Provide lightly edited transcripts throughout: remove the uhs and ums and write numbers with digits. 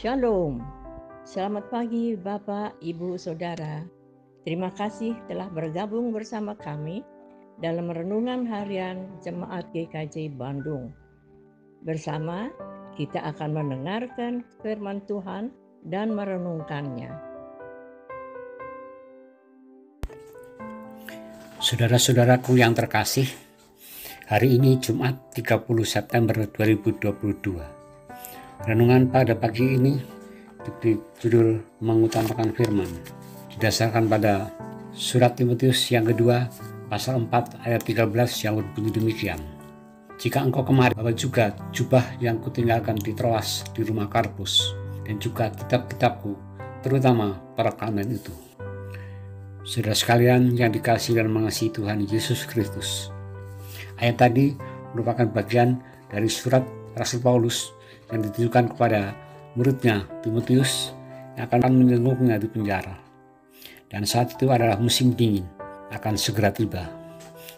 Shalom. Selamat pagi Bapak, Ibu, Saudara. Terima kasih telah bergabung bersama kami dalam renungan harian Jemaat GKJ Bandung. Bersama kita akan mendengarkan firman Tuhan dan merenungkannya. Saudara-saudaraku yang terkasih, hari ini Jumat 30 September 2022. Renungan pada pagi ini diberi judul mengutamakan firman, didasarkan pada surat Timotius yang kedua pasal 4 ayat 13 yang berbunyi demikian. Jika engkau kemari, bawa juga jubah yang kutinggalkan di Troas di rumah Karpus, dan juga kitab-kitabku, terutama perekaman itu. Saudara sekalian yang dikasihi dan mengasihi Tuhan Yesus Kristus, ayat tadi merupakan bagian dari surat Rasul Paulus yang ditujukan kepada muridnya Timotius yang akan menjenguknya di penjara. Dan saat itu adalah musim dingin, akan segera tiba.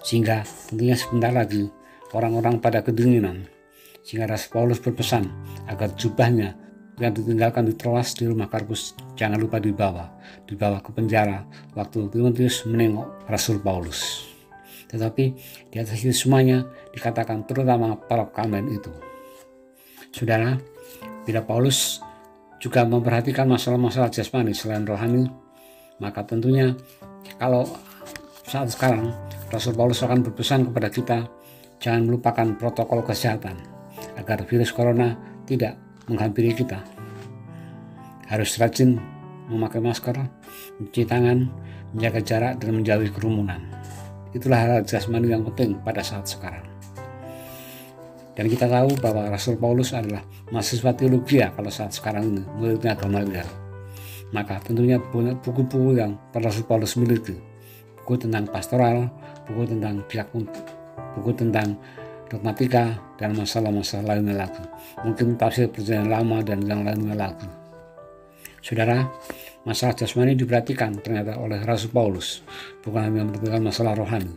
Sehingga tentunya sebentar lagi orang-orang pada kedinginan. Sehingga Rasul Paulus berpesan agar jubahnya yang ditinggalkan di Troas di rumah Karpus jangan lupa dibawa ke penjara waktu Timotius menengok Rasul Paulus. Tetapi di atas itu semuanya dikatakan terutama perekaman itu. Saudara, bila Paulus juga memperhatikan masalah-masalah jasmani selain rohani, maka tentunya kalau saat sekarang Rasul Paulus akan berpesan kepada kita jangan melupakan protokol kesehatan agar virus corona tidak menghampiri kita. Harus rajin memakai masker, mencuci tangan, menjaga jarak dan menjauhi kerumunan. Itulah hal jasmani yang penting pada saat sekarang. Dan kita tahu bahwa Rasul Paulus adalah mahasiswa teologi kalau saat sekarang ini muridnya Gamaliel. Maka tentunya buku-buku yang Rasul Paulus miliki, buku tentang pastoral, buku tentang diakon, buku tentang dogmatika, dan masalah-masalah lainnya lagi. Mungkin tafsir perjanjian lama dan yang lainnya lagi. Saudara, masalah jasmani diperhatikan ternyata oleh Rasul Paulus, bukan hanya memperhatikan masalah rohani,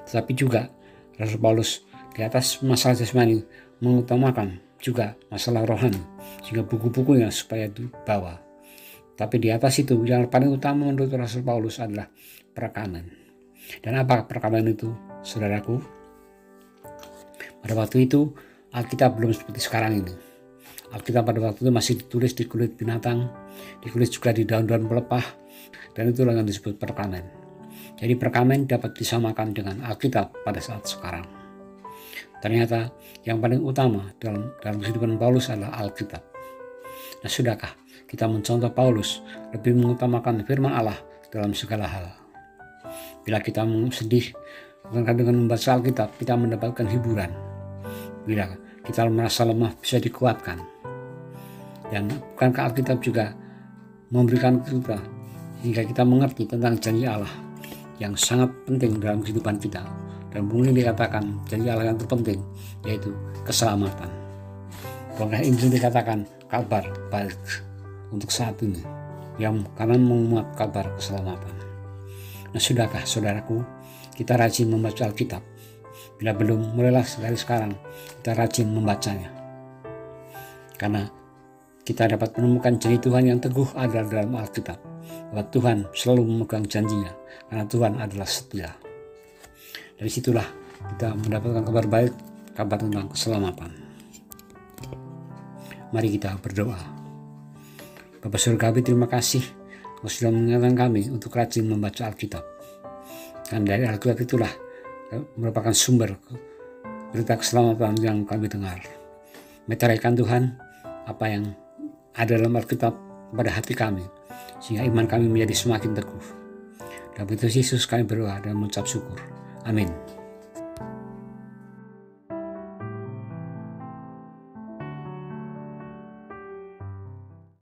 tetapi juga Rasul Paulus di atas masalah jasmani mengutamakan juga masalah rohani, sehingga buku-bukunya supaya dibawa. Tapi di atas itu yang paling utama menurut Rasul Paulus adalah perekaman. Dan apa perekaman itu, saudaraku? Pada waktu itu Alkitab belum seperti sekarang ini. Alkitab pada waktu itu masih ditulis di kulit binatang, ditulis juga di daun-daun pelepah, dan itulah yang disebut perekaman. Jadi perekaman dapat disamakan dengan Alkitab pada saat sekarang. Ternyata yang paling utama dalam kehidupan Paulus adalah Alkitab. Nah, sudahkah kita mencontoh Paulus lebih mengutamakan firman Allah dalam segala hal? Bila kita sedih, bukankah dengan membaca Alkitab kita mendapatkan hiburan? Bila kita merasa lemah bisa dikuatkan. Dan bukankah Alkitab juga memberikan kita hingga kita mengerti tentang janji Allah yang sangat penting dalam kehidupan kita. Dan mungkin dikatakan janji Allah yang terpenting yaitu keselamatan. Bukankah Injil dikatakan kabar baik untuk saat ini yang karena memuat kabar keselamatan. Nah, sudahkah saudaraku kita rajin membaca Alkitab? Bila belum, mulailah dari sekarang kita rajin membacanya. Karena kita dapat menemukan janji Tuhan yang teguh ada dalam Alkitab. Bahwa Tuhan selalu memegang janjinya karena Tuhan adalah setia. Dari situlah kita mendapatkan kabar baik, kabar tentang keselamatan. Mari kita berdoa. Bapa Surgawi, terima kasih Engkau sudah mengingatkan kami untuk rajin membaca Alkitab. Dan dari Alkitab itulah merupakan sumber berita keselamatan yang kami dengar. Meteraikan Tuhan apa yang ada dalam Alkitab pada hati kami, sehingga iman kami menjadi semakin teguh. Dalam Yesus kami berdoa dan mengucap syukur. Amin.